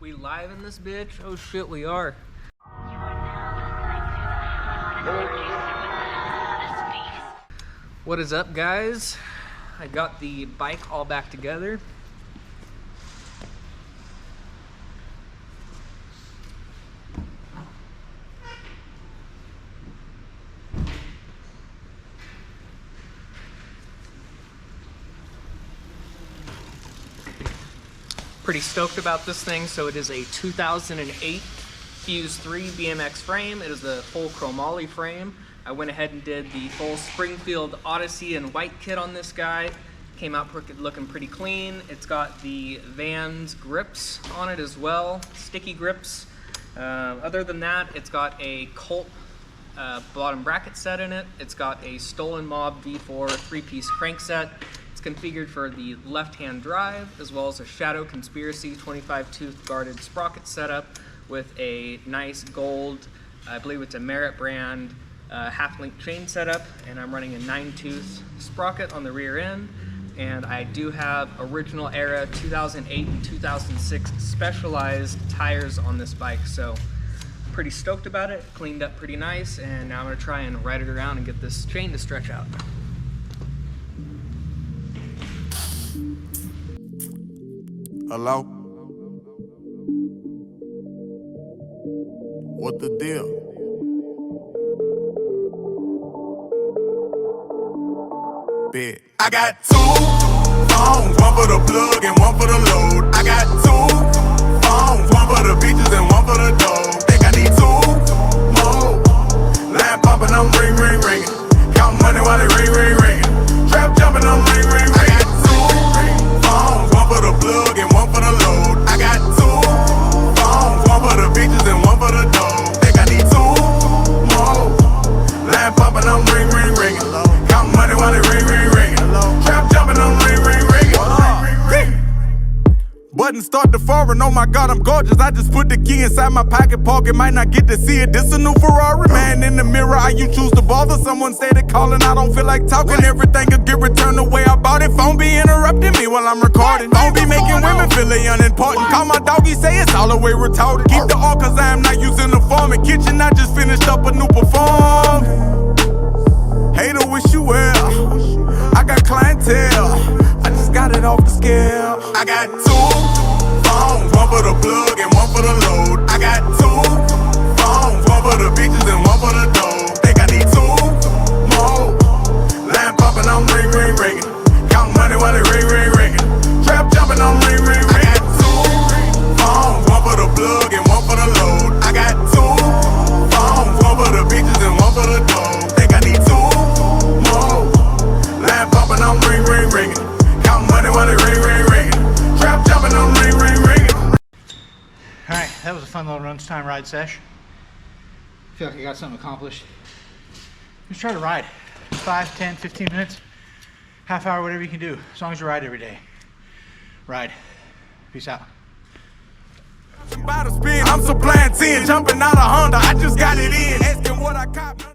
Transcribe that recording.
We live in this bitch? Oh shit, we are. What is up, guys? I got the bike all back together. Pretty stoked about this thing. So it is a 2008 Fuse 3 BMX frame. It is the full chromoly frame. I went ahead and did the full Springfield Odyssey and white kit on this guy. Came out looking pretty clean. It's got the Vans grips on it as well, sticky grips. Other than that, it's got a Colt bottom bracket set in it. It's got a Stolen Mob V4 three-piece crankset. Configured for the left-hand drive, as well as a Shadow Conspiracy 25-tooth guarded sprocket setup with a nice gold, I believe it's a Merit brand half-link chain setup, and I'm running a 9-tooth sprocket on the rear end, and I do have original era 2008 and 2006 Specialized tires on this bike, so pretty stoked about it. Cleaned up pretty nice, and now I'm going to try and ride it around and get this chain to stretch out. Hello? What the deal? Bet. I got two phones, one for the plug and one for the load. I got two phones, one for the bitches and one for the dough. Think I need two more. Line popping, I'm ring, ring, ringing. Count money while they ring, ring, ringing. Trap jumping, I'm ring, ring, ringing. I got two phones, one for the plug and one for the load. I got two phones, one for the bitches and one for the dough. Think I need two more. Line popping, I'm ring, ring, ringing. Count money while they ring, ring, ringing. Trap jumping, I'm ring, ring, ringing. Button start to foreign, oh my god, I'm gorgeous. I just put the key inside my pocket, pocket, might not get to see it. This a new Ferrari, man in the mirror, how you choose to bother? Someone started calling, I don't feel like talking. Everything could get returned the way I bought it. Phone be interrupting me while I'm recording. Phone be making women feel they unimportant. Call my doggy, say it's all the way retarded. Keep the all cause I am not using the form. In kitchen, I just finished up a new perform. Hater, wish you well. I got clientele, I just got it off the scale. I got two phones, one for the plug and one for the load. I got two phones, one for the bitches and one for the dough. Think I need two more. Line popping, I'm ring, ring, ringing. Count money while they ring, ring, ringing. Trap jumping, I'm ring, ring, ringing. I got two phones, one for the plug and one for the load. I got two phones, one for the bitches and one for the dough. Think I need two more. Line popping, I'm ring, ring, ringing. Count money while they ring, ring, ringing. Trap jumping, I'm ring, ring, ringing. Alright, that was a fun little lunchtime ride sesh. I feel like I got something accomplished. Just try to ride. 5, 10, 15 minutes, half hour, whatever you can do. As long as you ride every day. Ride. Peace out. I'm supplying 10, jumping out of Honda. I just got it in. Asking what I caught.